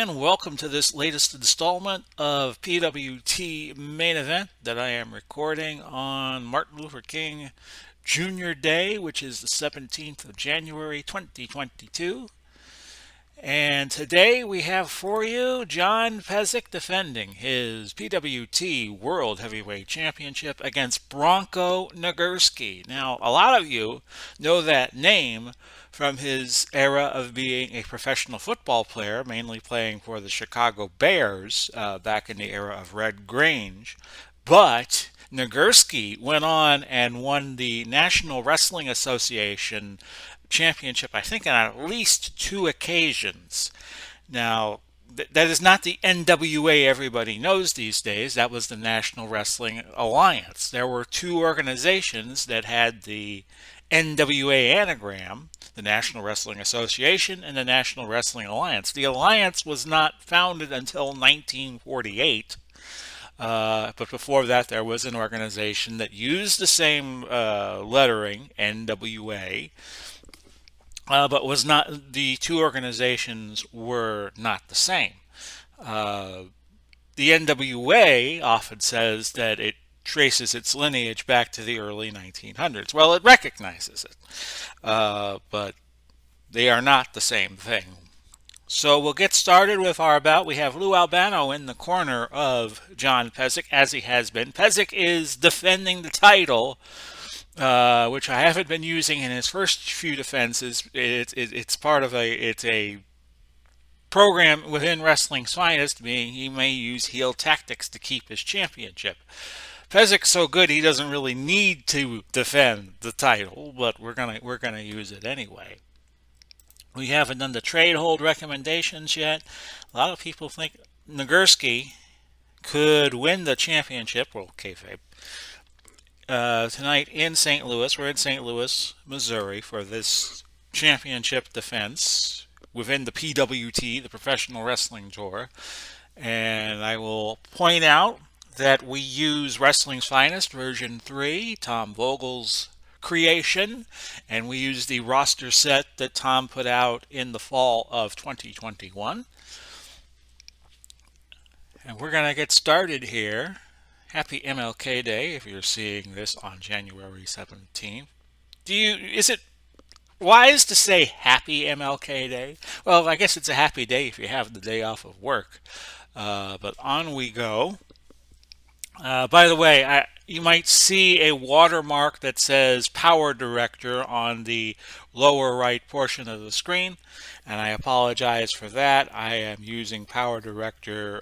and welcome to this latest installment of PWT Main Event that I am recording on Martin Luther King Jr. Day, which is the 17th of January 2022. And today we have for you John Pesek defending his PWT World Heavyweight Championship against Bronko Nagurski. Now, a lot of you know that name from his era of being a professional football player, mainly playing for the Chicago Bears back in the era of Red Grange. But Nagurski went on and won the National Wrestling Association championship, I think, on at least two occasions. Now, that is not the NWA everybody knows these days. That was the National Wrestling Alliance. There were two organizations that had the NWA anagram, the National Wrestling Association and the National Wrestling Alliance. The Alliance was not founded until 1948. But before that, there was an organization that used the same lettering, NWA, but was not. The two organizations were not the same. The NWA often says that it traces its lineage back to the early 1900s. Well, it recognizes it, but they are not the same thing. So we'll get started with our bout. We have Lou Albano in the corner of John Pesek, as he has been. Pesek is defending the title, which I haven't been using in his first few defenses. It's part of a program within Wrestling's Finest, meaning he may use heel tactics to keep his championship. Pesek's so good he doesn't really need to defend the title, but we're gonna use it anyway. We haven't done the trade hold recommendations yet. A lot of people think Nagurski could win the championship, well, kayfabe, tonight in St. Louis. We're in St. Louis, Missouri, for this championship defense within the PWT, the Professional Wrestling Tour. And I will point out that we use Wrestling's Finest version 3, Tom Vogel's creation, and we use the roster set that Tom put out in the fall of 2021. And we're going to get started here. Happy MLK Day if you're seeing this on January 17th. Is it wise to say Happy MLK Day? Well, I guess it's a happy day if you have the day off of work. But on we go. By the way, you might see a watermark that says Power Director on the lower right portion of the screen, and I apologize for that. I am using Power Director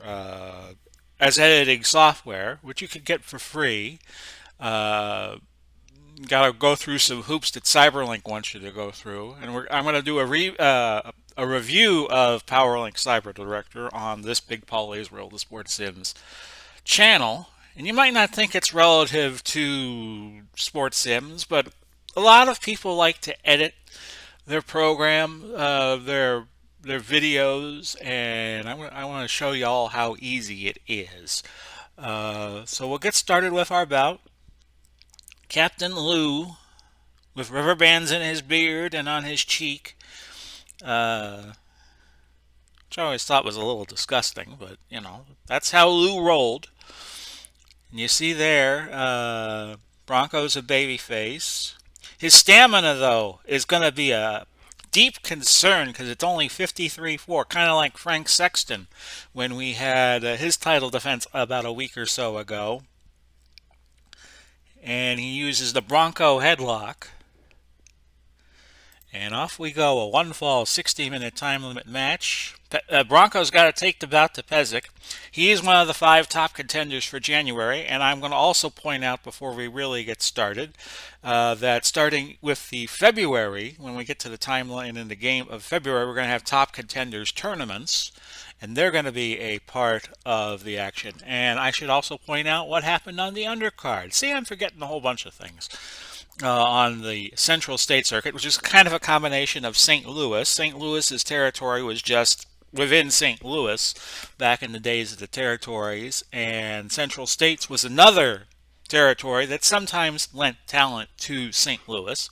as editing software, which you can get for free. Got to go through some hoops that Cyberlink wants you to go through, and I'm going to do a review of PowerLink Cyber Director on this Big Paul Israel, the Sports Sims channel. And you might not think it's relative to Sports Sims, but a lot of people like to edit their program, their videos, and I want to show you all how easy it is. So we'll get started with our bout. Captain Lou, with rubber bands in his beard and on his cheek, which I always thought was a little disgusting, but you know, that's how Lou rolled. And you see there, Bronco's a babyface. His stamina, though, is going to be a deep concern because it's only 53-4, kind of like Frank Sexton when we had his title defense about a week or so ago. And he uses the Bronco headlock. And off we go, a one-fall, 60-minute time limit match. Bronco's got to take the bout to Pesek. He is one of the 5 top contenders for January, and I'm going to also point out before we really get started that starting with the February, when we get to the timeline in the game of February, we're going to have top contenders tournaments, and they're going to be a part of the action. And I should also point out what happened on the undercard. See, I'm forgetting a whole bunch of things. On the Central State Circuit, which is kind of a combination of St. Louis. St. Louis's territory was just within St. Louis back in the days of the territories, and Central States was another territory that sometimes lent talent to St. Louis.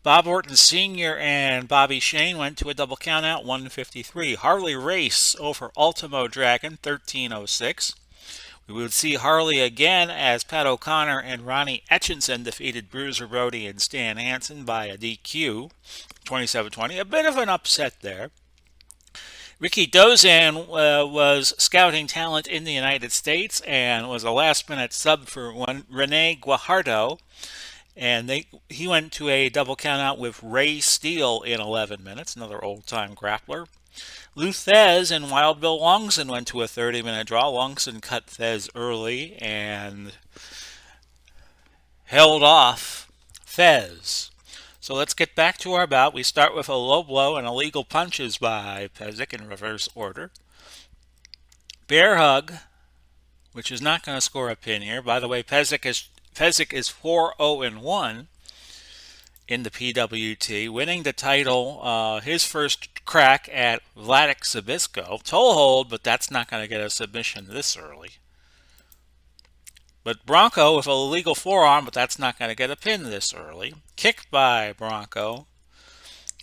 Bob Orton Sr. and Bobby Shane went to a double countout, 153. Harley Race over Ultimo Dragon, 1306. We would see Harley again as Pat O'Connor and Ronnie Etchinson defeated Bruiser Brody and Stan Hansen by a DQ, 27-20. A bit of an upset there. Ricky Dozan was scouting talent in the United States and was a last-minute sub for Rene Guajardo. And he went to a double countout with Ray Steele in 11 minutes, another old-time grappler. Lou Thez and Wild Bill Longson went to a 30-minute draw. Longson cut Thez early and held off Thez. So let's get back to our bout. We start with a low blow and illegal punches by Pesek in reverse order. Bear hug, which is not going to score a pin here. By the way, Pesek is 4-0-1 in the PWT, winning the title his first crack at Vladik Zabisco. Toe hold, but that's not going to get a submission this early. But Bronko with a legal forearm, but that's not going to get a pin this early. Kick by Bronko.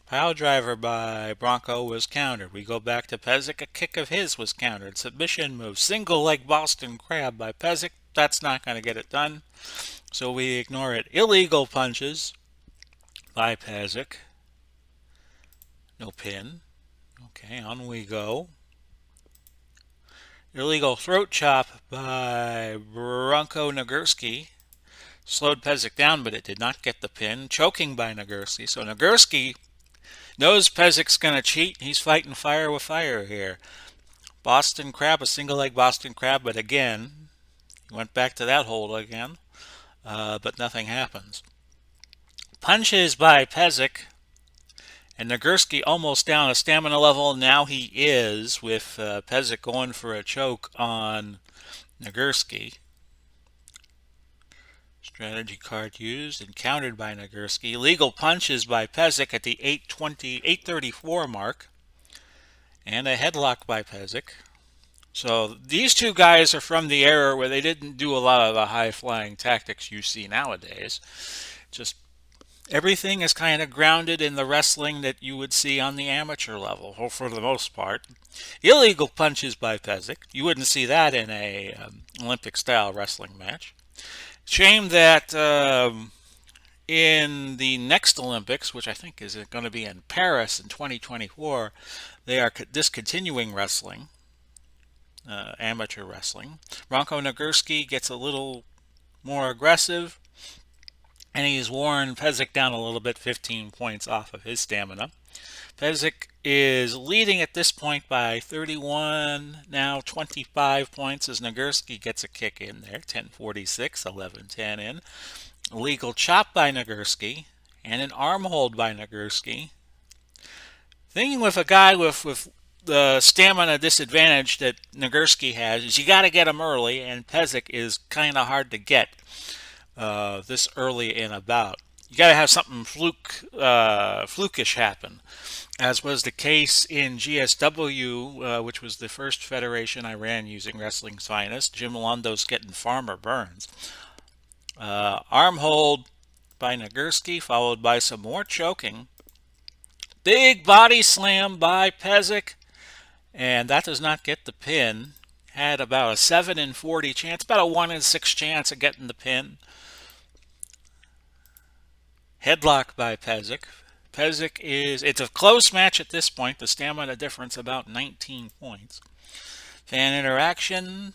Pile driver by Bronko was countered. We go back to Pesek. A kick of his was countered. Submission move. Single leg Boston Crab by Pesek. That's not going to get it done. So we ignore it. Illegal punches by Pesek. No pin. Okay, on we go. Illegal throat chop by Bronko Nagurski. Slowed Pesek down, but it did not get the pin. Choking by Nagurski. So Nagurski knows Pesek's going to cheat. He's fighting fire with fire here. Boston Crab, a single leg Boston Crab, but again, he went back to that hold again, but nothing happens. Punches by Pesek. And Nagurski almost down a stamina level. Now he is, with Pesek going for a choke on Nagurski. Strategy card used and countered by Nagurski. Legal punches by Pesek at the 8:34 mark. And a headlock by Pesek. So these two guys are from the era where they didn't do a lot of the high-flying tactics you see nowadays. Just everything is kind of grounded in the wrestling that you would see on the amateur level, or for the most part. Illegal punches by Pesek. You wouldn't see that in a Olympic-style wrestling match. Shame that in the next Olympics, which I think is going to be in Paris in 2024, they are discontinuing wrestling, amateur wrestling. Bronko Nagurski gets a little more aggressive, and he's worn Pesek down a little bit, 15 points off of his stamina. Pesek is leading at this point by 31, now 25 points as Nagurski gets a kick in there, 10:46, 11:10 in. Illegal chop by Nagurski, and an arm hold by Nagurski. Thinking with a guy with the stamina disadvantage that Nagurski has is you got to get him early, and Pesek is kind of hard to get this early in a bout. You got to have something flukish happen, as was the case in GSW, which was the first federation I ran using Wrestling's Finest. Jim Londo's getting Farmer Burns. Arm hold by Nagurski, followed by some more choking. Big body slam by Pesek, and that does not get the pin. Had about a 7 in 40 chance, about a 1 in 6 chance of getting the pin. Headlock by Pesek. Pesek it's a close match at this point. The stamina difference about 19 points. Fan interaction.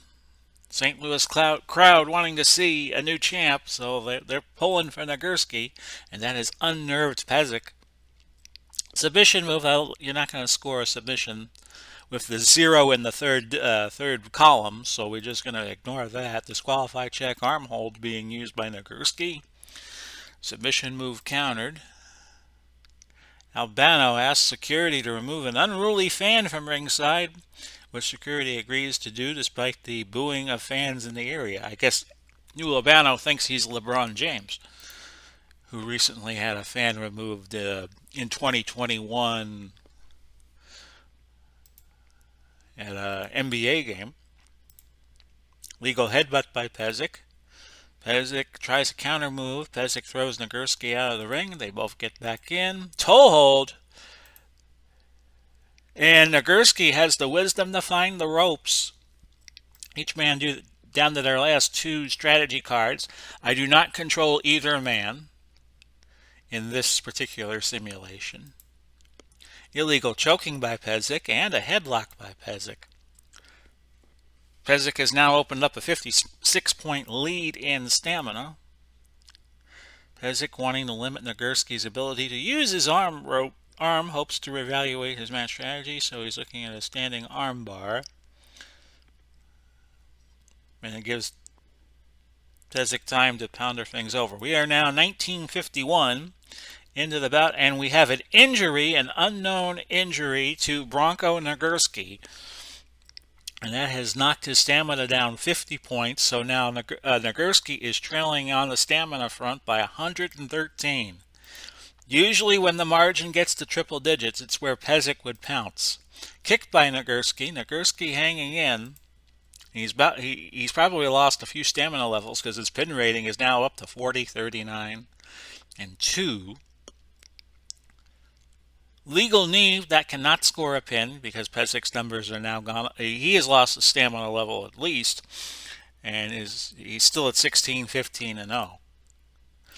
St. Louis crowd wanting to see a new champ, so they're pulling for Nagurski, and that has unnerved Pesek. Submission move, you're not going to score a submission with the 0 in the third column, so we're just going to ignore that. Disqualify check, arm hold being used by Nagurski. Submission move countered. Albano asks security to remove an unruly fan from ringside, which security agrees to do despite the booing of fans in the area. I guess New Albano thinks he's LeBron James, who recently had a fan removed in 2021 at an NBA game. Legal headbutt by Pesek. Pesek tries a counter move. Pesek throws Nagurski out of the ring. They both get back in. Toe hold. And Nagurski has the wisdom to find the ropes. Each man down to their last two strategy cards. I do not control either man in this particular simulation. Illegal choking by Pesek and a headlock by Pesek. Pesek has now opened up a 56-point lead in stamina. Pesek, wanting to limit Nagurski's ability to use his arm, hopes to reevaluate his match strategy, so he's looking at a standing arm bar. And it gives Pesek time to ponder things over. We are now 1951 into the bout, and we have an injury, an unknown injury to Bronko Nagurski. And that has knocked his stamina down 50 points, so now Nagurski is trailing on the stamina front by 113. Usually when the margin gets to triple digits, it's where Pesek would pounce. Kicked by Nagurski. Nagurski hanging in. He's probably lost a few stamina levels because his pin rating is now up to 40, 39, and 2. Legal knee, that cannot score a pin because Pesek's numbers are now gone. He has lost a stamina level at least, and he's still at 16, 15, and 0.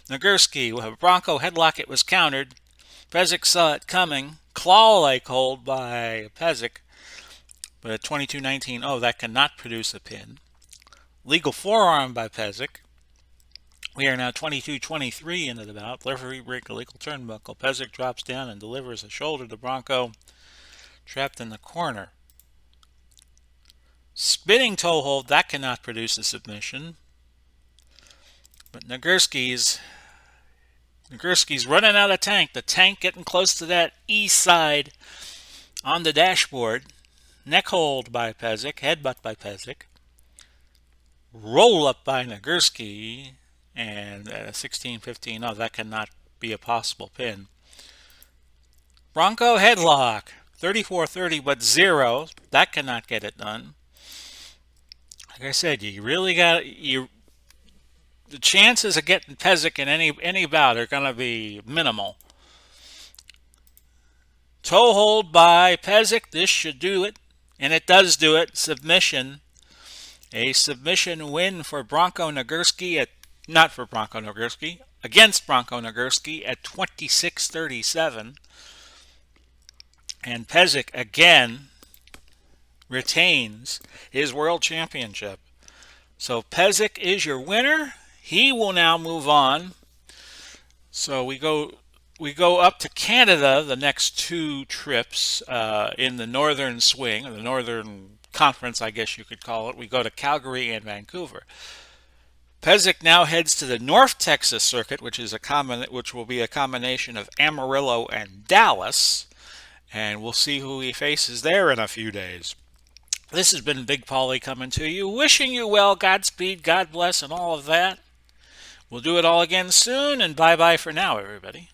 Nagurski with a Bronco headlock. It was countered. Pesek saw it coming. Claw-like hold by Pesek. But at 22-19, that cannot produce a pin. Legal forearm by Pesek. We are now 22-23 into the bout. Referee break, illegal turnbuckle. Pesek drops down and delivers a shoulder to Bronco, trapped in the corner. Spinning toe hold, that cannot produce a submission. But Nagurski's running out of tank. The tank getting close to that E side on the dashboard. Neck hold by Pesek, headbutt by Pesek. Roll up by Nagurski. And 16-15, that cannot be a possible pin. Bronco headlock, 34-30, but 0. That cannot get it done. Like I said, you really got the chances of getting Pesek in any bout are going to be minimal. Toe hold by Pesek. This should do it, and it does do it. Submission. A submission win for Bronko Nagurski against Bronko Nagurski at 26-37. And Pesek again retains his world championship. So Pesek is your winner. He will now move on. So we go up to Canada the next two trips in the Northern Swing, or the Northern Conference, I guess you could call it. We go to Calgary and Vancouver. Pesek now heads to the North Texas circuit, which will be a combination of Amarillo and Dallas, and we'll see who he faces there in a few days. This has been Big Paulie coming to you, wishing you well, Godspeed, God bless, and all of that. We'll do it all again soon, and bye-bye for now, everybody.